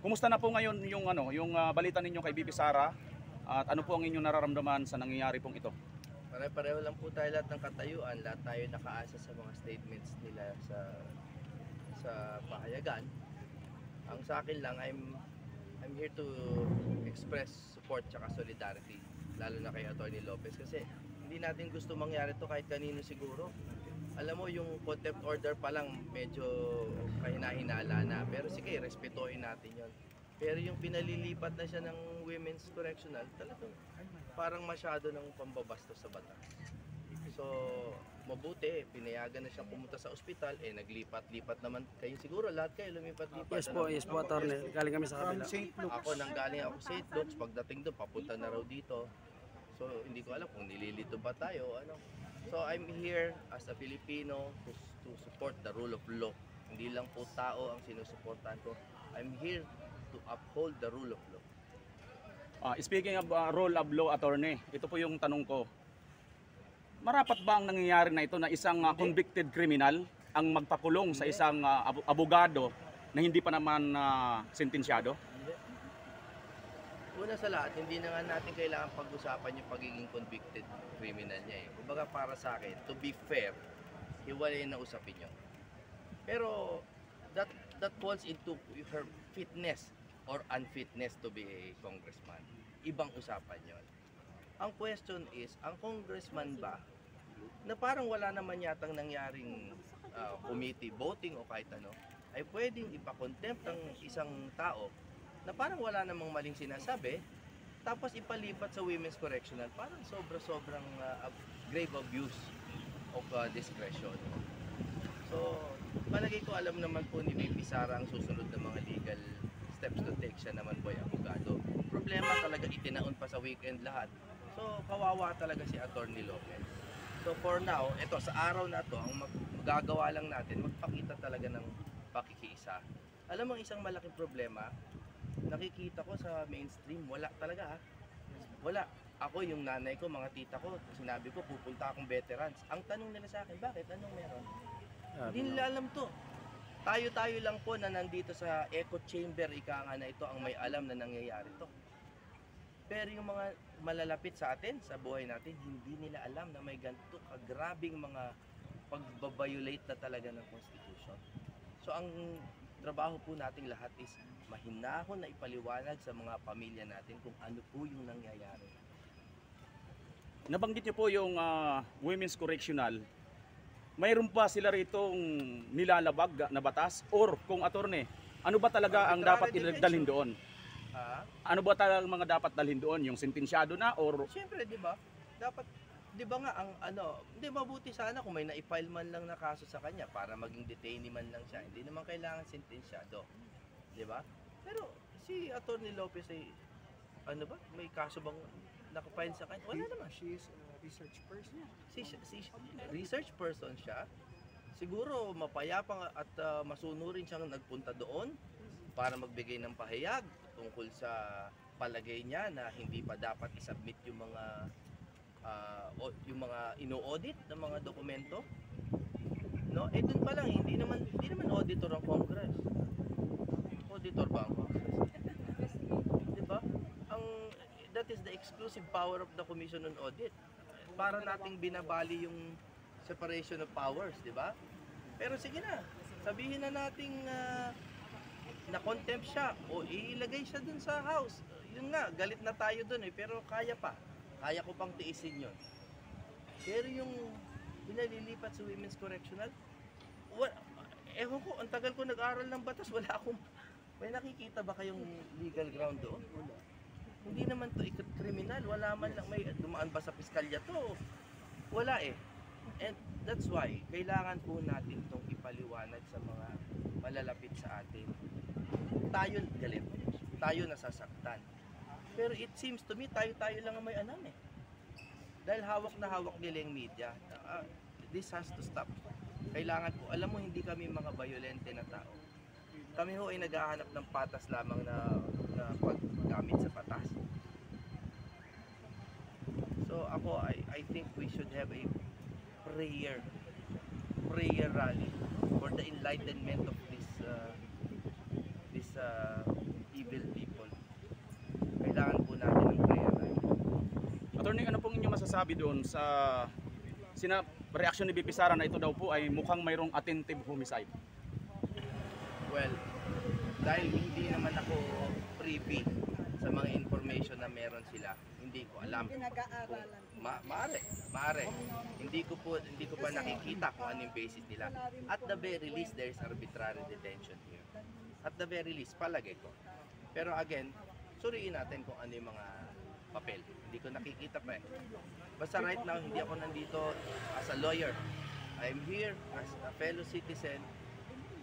Kumusta na po ngayon yung balita ninyo kay BP Sara at ano po ang inyong nararamdaman sa nangyayari pong ito? Pare-pareho lang po tayo lahat ng katayuan, lahat tayo nakaasa sa mga statements nila sa pahayagan. Ang sa akin lang, I'm here to express support tsaka solidarity, lalo na kay Atty. Lopez, kasi hindi natin gusto mangyari to kahit kanino siguro. Alam mo, yung contempt order pa lang medyo kahina-hinala na, pero sige, respetuhin natin yon. Pero yung pinalilipat na siya ng Women's Correctional, talagang parang masyado ng pambabastos sa batas. So, mabuti, pinayagan na siyang pumunta sa ospital, naglipat-lipat naman kayo siguro, lahat kayo lumipat-lipat. Yes po, attorney. Galing kami sa kabila. Ako nanggaling ako sa St. Luke's, pagdating doon, papunta na raw dito. So, hindi ko alam kung nililito ba tayo, ano. So, I'm here as a Filipino to support the rule of law. Hindi lang po tao ang sinusuportahan ko. I'm here to uphold the rule of law. Speaking of rule of law, attorney, ito po yung tanong ko. Marapat ba ang nangyayari na ito na isang convicted criminal ang magpakulong sa isang abogado na hindi pa naman sentensyado? Hindi. Una sa lahat, hindi na nga natin kailangan pag-usapan yung pagiging convicted criminal niya. Kumbaga para sa akin, to be fair, hiwalay na usapin yun. Pero that falls into her fitness or unfitness to be a congressman. Ibang usapan yon. Ang question is, ang congressman ba, na parang wala naman yatang nangyaring committee voting o kahit ano, ay pwedeng ipakontempt ang isang tao na parang wala namang maling sinasabi, tapos ipalipat sa Women's Correctional, parang sobrang grave abuse of discretion. So, palagay ko alam naman po ni BP Sara ang susunod na mga legal steps to take. Siya naman po ay abogado. Problema talaga, itinaon pa sa weekend lahat. So, kawawa talaga si Atty. Lopez. So, for now, ito sa araw na to, ang magagawa lang natin, magpakita talaga ng pakikiisa. Alam mo, isang malaking problema, nakikita ko sa mainstream, wala talaga wala. Ako, yung nanay ko, mga tita ko, sinabi ko, pupunta akong veterans. Ang tanong nila sa akin, bakit? Anong meron? Hindi nila alam to. Tayo lang po na nandito sa echo chamber, ika nga na ito ang may alam na nangyayari to. Pero yung mga malalapit sa atin, sa buhay natin, hindi nila alam na may ganito kagrabing mga pagbabiolate na talaga ng Constitution. So ang trabaho po nating lahat is mahinahon na ipaliwanag sa mga pamilya natin kung ano po yung nangyayari. Nabanggit niyo po yung Women's Correctional. Mayroon pa sila ritong nilalabag na batas or kung attorney, ano ba talaga ang dapat dalhin doon? Ano ba talaga ang mga dapat dalhin doon? Yung sentensyado na or Siyempre, 'di ba? Dapat 'di ba nga ang hindi mabuti sana kung may na-file man lang na kaso sa kanya para maging detainee man lang siya. Hindi naman kailangan sentensyado. 'Di ba? Pero si Atty. Lopez ay ano ba? May kaso bang nakapile sa kanya? Wala naman. She is a research person. Si research person siya. Siguro mapayapa at masunurin siyang nagpunta doon para magbigay ng pahayag tungkol sa palagay niya na hindi pa dapat i-submit yung mga ino-audit ng mga dokumento. No, doon pa lang hindi naman auditor ang Congress. Auditor ba ang Congress? 'Di ba? That is the exclusive power of the Commission on Audit. Para nating binabali yung separation of powers, 'di ba? Pero sige na. Sabihin na nating na contempt siya o ilagay siya dun sa House. Yun nga, galit na tayo dun pero kaya pa. Kaya ko pang tiisin yun. Pero yung pinalilipat sa Women's Correctional, ewan ko, ang tagal ko nag-aral ng batas, may nakikita ba kayong legal ground doon? Wala. Hindi naman to kriminal, wala man lang, may dumaan ba sa piskalya to? Wala And that's why, kailangan po natin itong ipaliwanag sa mga malalapit sa atin. Tayo galit, tayo nasasaktan. Pero it seems to me, tayo lang ang may alam Dahil hawak na hawak nila yung media. This has to stop. Kailangan po, alam mo, hindi kami mga violente na tao. Kami ho ay naghahanap ng patas lamang na paggamit sa patas. So ako, I think we should have a prayer rally for the enlightenment of this masasabi doon sa reaksyon ni BP Sara na ito daw po ay mukhang mayroong attempted homicide? Well, dahil hindi naman ako privy sa mga information na meron sila, hindi ko alam. Pinag-aaralan. Maare. Hindi ko pa nakikita kung ano yung basis nila. At the very least, there is arbitrary detention here. At the very least, palagay ko. Pero again, suriin natin kung ano yung mga papel. Hindi ko nakikita pa eh. Basta right now, hindi ako nandito as a lawyer. I'm here as a fellow citizen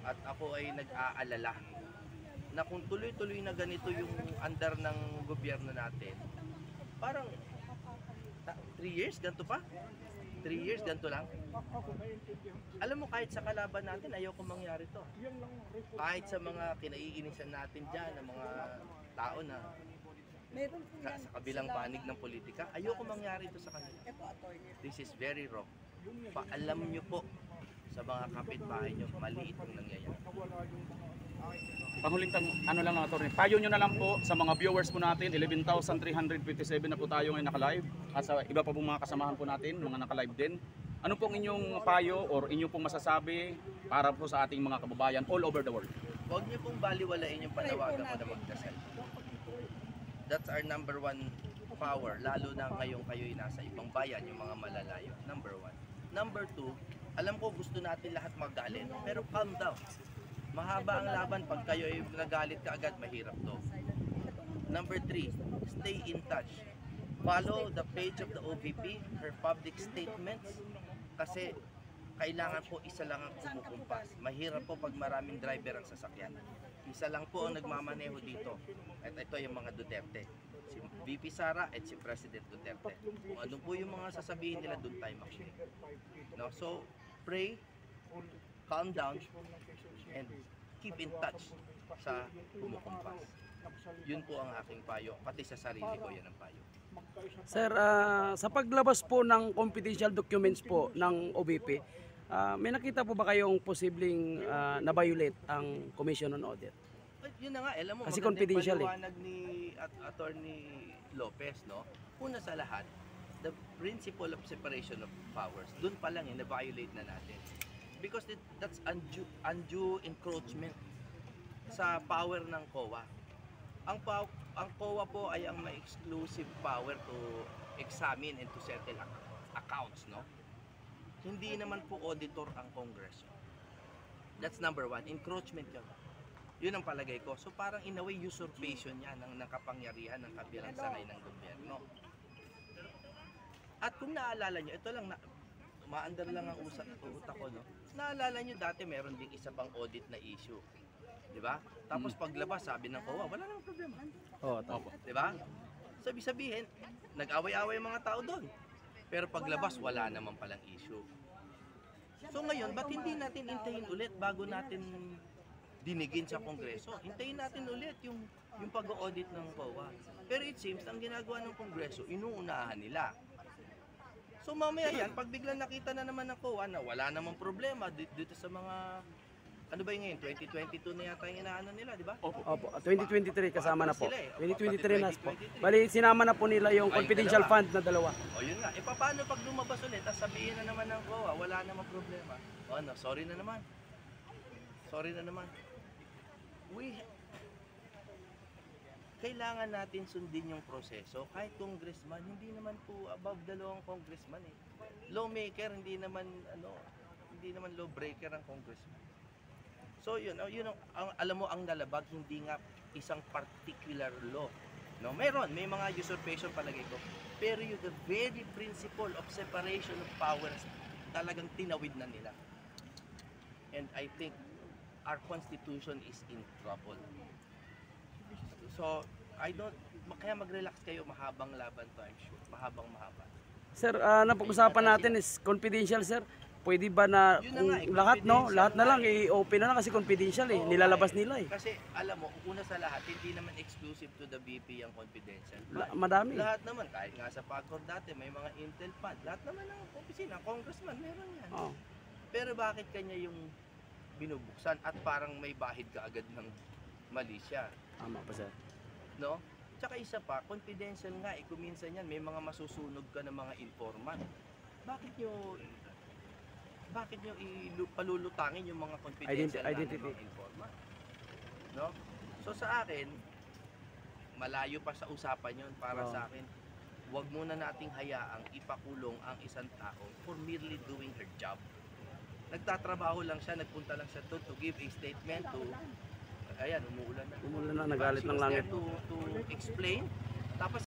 at ako ay nag-aalala na kung tuloy-tuloy na ganito yung andar ng gobyerno natin, parang 3 years, ganito pa? 3 years, ganito lang? Alam mo, kahit sa kalaban natin, ayoko mangyari to. Kahit sa mga kinaiinisan natin dyan, ng mga tao na Meron po yan. sa kabilang panig ng politika, ayoko mangyari ito sa kanila. Ito, attorney. This is very wrong. Paalam nyo po sa mga kapitbahay nyo, mali itong nangyayari. Panghuling ano lang attorney, payo nyo na lang po sa mga viewers po natin, 11,357 na po tayo ngayon naka-live at sa iba pa pong mga kasamahan po natin, mga naka-live din. Ano pong inyong payo or inyong pong masasabi para po sa ating mga kababayan all over the world? Huwag nyo pong baliwalain yung panawagan ko na magdasal. That's our number one power, lalo na ngayong kayo'y nasa ibang bayan, yung mga malalayo. Number one. Number two, alam ko gusto natin lahat magalit, pero calm down. Mahaba ang laban, pag kayo ay nagalit ka agad, mahirap to. Number 3, stay in touch. Follow the page of the OVP, her public statements, kasi kailangan po isa lang ang kumukumpas. Mahirap po pag maraming driver ang sasakyan. Isa lang po ang nagmamaneho dito. At ito yung mga Duterte. Si VP Sara at si President Duterte. Kung ano po yung mga sasabihin nila, doon tayo makinig. No? So, pray, calm down, and keep in touch sa kumukumpas. Yun po ang aking payo, pati sa sarili ko yan ang payo. Sir, sa paglabas po ng confidential documents po ng OBP, may nakita po ba kayong posibleng na-violate ang Commission on Audit? Ay, yun na nga, alam mo, Kasi maganda yung confidential paliwanag ni Attorney Lopez, no? Una sa lahat, the principle of separation of powers, dun pa lang yun, na-violate na natin. Because that's undue encroachment sa power ng COA. Ang COA po ay ang may exclusive power to examine and to settle accounts, no? Hindi naman po auditor ang Kongreso. That's number one, encroachment yun. Yun ang palagay ko. So parang in a way usurpation yan ng kapangyarihan ng kabilang sangay ng gobyerno. At kung naalala nyo, ito lang, maandar lang ang utak ko, no? Naalala nyo dati meron ding isa pang audit na issue. Di ba? Tapos paglabas, sabi ng COA, wala nang problema. Oo, tama. Di ba? Sabihin, nag-away-away mga tao doon. Pero paglabas, wala naman palang issue. So ngayon, ba't hindi natin hintayin ulit bago natin dinigin sa Kongreso? Hintayin natin ulit yung pag-audit ng COA. Pero it seems, ang ginagawa ng Kongreso, inuunahan nila. So mamaya yan, pag biglang nakita na naman ng COA na wala namang problema dito sa mga, ano ba yung ngayon, 2022 na yata yung inaano nila, di ba? Opo, 2023 kasama na po. Sila eh. 2023 na po. 2023. Bali, sinama na po nila yung Ay, confidential dalawa. fund na dalawa. O yun nga, paano pag lumabas ulit, tapos sabihin na naman ng COA, wala namang problema. O ano, sorry na naman. Sorry na naman. Kailangan natin sundin yung proseso. Kahit congressman, hindi naman po above dalawang congressman eh. Lawmaker, hindi naman lawbreaker ang congressman. So yun alam mo ang nalabag, hindi nga isang particular law. No, may mga usurpation palagay ko. Pero yung the very principle of separation of powers talagang tinawid na nila. And I think our constitution is in trouble. So, kaya mag-relax kayo, mahabang laban to, I'm sure. Mahaba. Sir, napag-usapan natin is confidential, sir. Pwede ba na Yun na nga, lahat, no? confidential Lahat na lang, na i-open na lang kasi confidential eh. Oo, Nilalabas eh. nila eh. Kasi alam mo, una sa lahat, hindi naman exclusive to the BP ang confidential. Madami. Lahat naman, kahit nga sa PAGCOR dati, may mga intel fund. Lahat naman ng opisina, congressman, meron yan. Oo. Pero bakit kanya yung binubuksan at parang may bahid ka agad ng mali siya? Tama pa, sir. No? Tsaka isa pa, confidential nga eh. Kung minsan yan, may mga masusunog ka ng mga informant. Bakit nyo palulutangin yung mga confidential na Identity. mga informant? No? So sa akin, malayo pa sa usapan yun para Oo. sa akin. Huwag muna nating hayaang ipakulong ang isang tao for merely doing her job. Nagtatrabaho lang siya, nagpunta lang siya to give a statement to, ayan, umuulan na. Umulan na, nagalit She ng was langit. there to explain. Tapos